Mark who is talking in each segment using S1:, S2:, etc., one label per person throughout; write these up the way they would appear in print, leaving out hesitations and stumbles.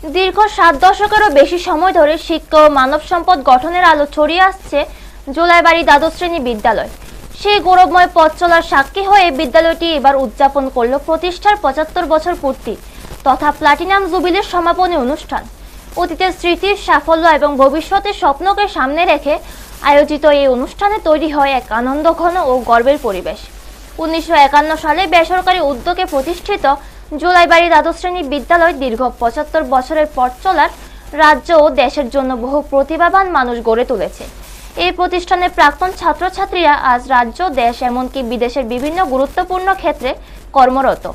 S1: দীর্ঘ 7 দশকেরও বেশি সময় ধরে শিক্ষা ও মানব সম্পদ গঠনের আলো ছড়িয়ে আসছে জোলাইবাড়ি দ্বাদশ শ্রেণী বিদ্যালয়। সেই গৌরবময় পথ চলার সাক্ষী হয়ে বিদ্যালয়টি এবার উদযাপন করল প্রতিষ্ঠার 75 বছর পূর্তি তথা প্লাটিনাম জুবিলির সমাপনী অনুষ্ঠান। অতীতের স্মৃতির সাফল্য এবং ভবিষ্যতের স্বপ্নকে সামনে রেখে আয়োজিত এই অনুষ্ঠানে তৈরি হয় এক আনন্দঘন ও গর্বের পরিবেশ। 1951 সালে বেসরকারি উদ্যোগে প্রতিষ্ঠিত জোলাইবাড়ি দ্বাদশ শ্রেণী বিদ্যালয় দীর্ঘ 75 বছরের পথ চলার রাজ্য ও দেশের জন্য বহু প্রতিভাবান মানুষ গড়ে তুলেছে। এই প্রতিষ্ঠানের প্রাক্তন ছাত্রছাত্রীরা আজ রাজ্য, দেশ এমনকি বিদেশের বিভিন্ন গুরুত্বপূর্ণ ক্ষেত্রে কর্মরত।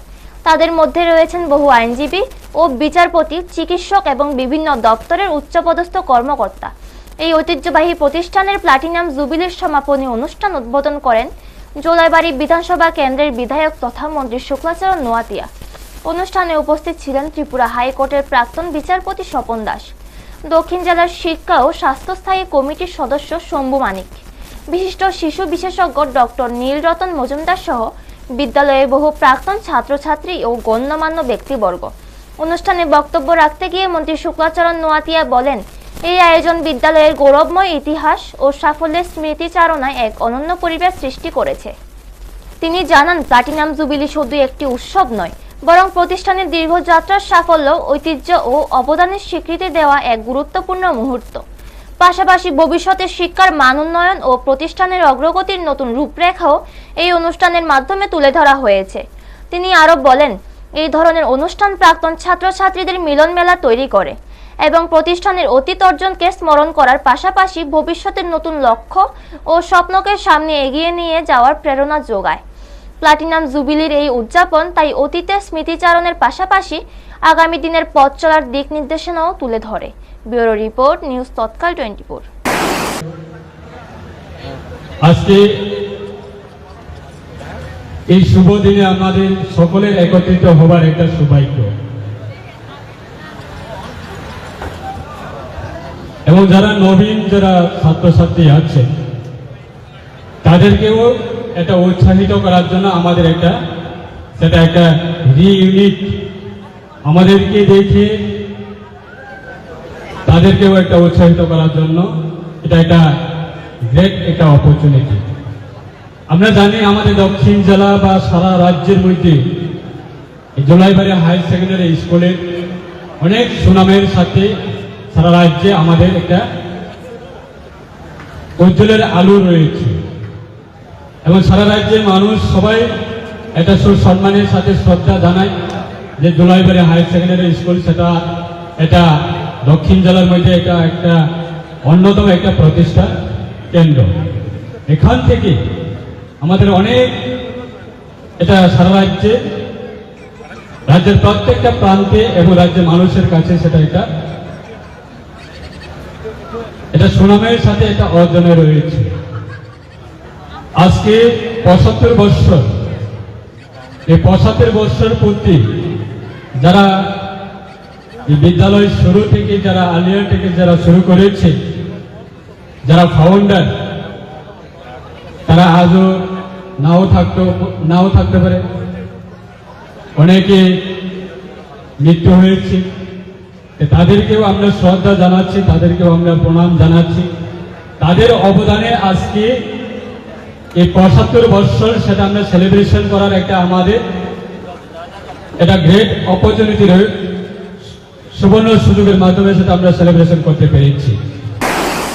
S1: তাদের মধ্যে রয়েছেন বহু আইনজীবী ও বিচারপতি, চিকিৎসক এবং বিভিন্ন দপ্তরের উচ্চপদস্থ কর্মকর্তা। এই ঐতিহ্যবাহী প্রতিষ্ঠানের প্লাটিনাম জুবিলির সমাপনী অনুষ্ঠান উদ্বোধন করেন জোলাইবাড়ি বিধানসভা কেন্দ্রের বিধায়ক তথা মন্ত্রী শুক্লাচরণ নোয়াতিয়া। অনুষ্ঠানে উপস্থিত ছিলেন ত্রিপুরা হাইকোর্টের প্রাক্তন বিচারপতি স্বপন দাস, দক্ষিণ জেলার শিক্ষা ও স্বাস্থ্যস্থায়ী কমিটির সদস্য শম্ভু মানিক, বিশিষ্ট শিশু বিশেষজ্ঞ ডক্টর নীলরতন মজুমদার সহ বিদ্যালয়ের বহু প্রাক্তন ছাত্রছাত্রী ও গণ্যমান্য ব্যক্তিবর্গ। অনুষ্ঠানে বক্তব্য রাখতে গিয়ে মন্ত্রী শুক্লাচরণ নোয়াতিয়া বলেন, এই আয়োজন বিদ্যালয়ের গৌরবময় ইতিহাস ও সাফল্যের স্মৃতিচারণায় এক অনন্য পরিবেশ সৃষ্টি করেছে। তিনি জানান, প্লাটিনাম জুবিলি শুধু একটি উৎসব নয়, বরং প্রতিষ্ঠানের দীর্ঘযাত্রার সাফল্য, ঐতিহ্য ও অবদানের স্বীকৃতি দেওয়া এক গুরুত্বপূর্ণ মুহূর্ত। পাশাপাশি ভবিষ্যতের শিক্ষার মান উন্নয়ন ও প্রতিষ্ঠানের অগ্রগতির নতুন রূপরেখাও এই অনুষ্ঠানের মাধ্যমে তুলে ধরা হয়েছে। তিনি আরও বলেন, এই ধরনের অনুষ্ঠান প্রাক্তন ছাত্রছাত্রীদের মিলন মেলা তৈরি করে এবং প্রতিষ্ঠানের অতীত অর্জনকে স্মরণ করার পাশাপাশি ভবিষ্যতের নতুন লক্ষ্য ও স্বপ্নকে সামনে এগিয়ে নিয়ে যাওয়ার প্রেরণা যোগায়। প্লাটিনাম জুবিলির এই উদযাপন তাই অতীতের স্মৃতিচারণের পাশাপাশি আগামী দিনের পথ চলার দিক নির্দেশনাও তুলে ধরে। ব্যুরো রিপোর্ট, নিউজ তৎকাল 24।
S2: আজকে এই শুভ দিনে আমাদের সকলের একত্রিত হবার একটা সৌভাগ্য, এবং যারা নবীন যারা ছাত্রছাত্রী আছে তাদেরকেও এটা উৎসাহিত করার জন্য আমাদের একটা রিইউনিট, আমাদেরকে দেখে তাদেরকেও একটা উৎসাহিত করার জন্য এটা একটা গ্রেট একটা অপরচুনিটি। আমরা জানি আমাদের দক্ষিণ জেলা বা সারা রাজ্যের মধ্যে জোলাইবাড়ি হাই সেকেন্ডারি স্কুলে অনেক সুনামের সাথে সারা রাজ্যে আমাদের একটা উজ্জ্বলের আলো রয়েছে, এবং সারা রাজ্যের মানুষ সবাই এটা সুসম্মানের সাথে শ্রদ্ধা জানায় যে জোলাইবাড়ি হাই সেকেন্ডারি স্কুল এটা দক্ষিণ জেলার মধ্যে এটা একটা অন্যতম একটা প্রতিষ্ঠা কেন্দ্র। এখান থেকে আমাদের অনেক এটা সারা রাজ্যের প্রত্যেকটা প্রান্তে এবং রাজ্যের মানুষের কাছে সেটা এটা সুনামের সাথে এটা অর্জনে রয়েছে। আজকে 75 বৎসর, এই 75 বৎসর পূর্তি যারা এই বিদ্যালয় শুরু থেকে যারা আলিয়া থেকে যারা শুরু করেছে, যারা ফাউন্ডার, তারা আজও নাও থাকতে পারে, অনেকে মৃত্যু হয়েছে। তাদেরকেও আমরা শ্রদ্ধা জানাচ্ছি, তাদেরকেও আমরা প্রণাম জানাচ্ছি। তাদের অবদানে আজকে এই 75 বৎসর সেটা আমরা সেলিব্রেশন করার একটা আমাদের এটা গ্রেট অপরচুনিটি, সুবর্ণ সুযোগের মাধ্যমে সেটা আমরা সেলিব্রেশন করতে পেরেছি।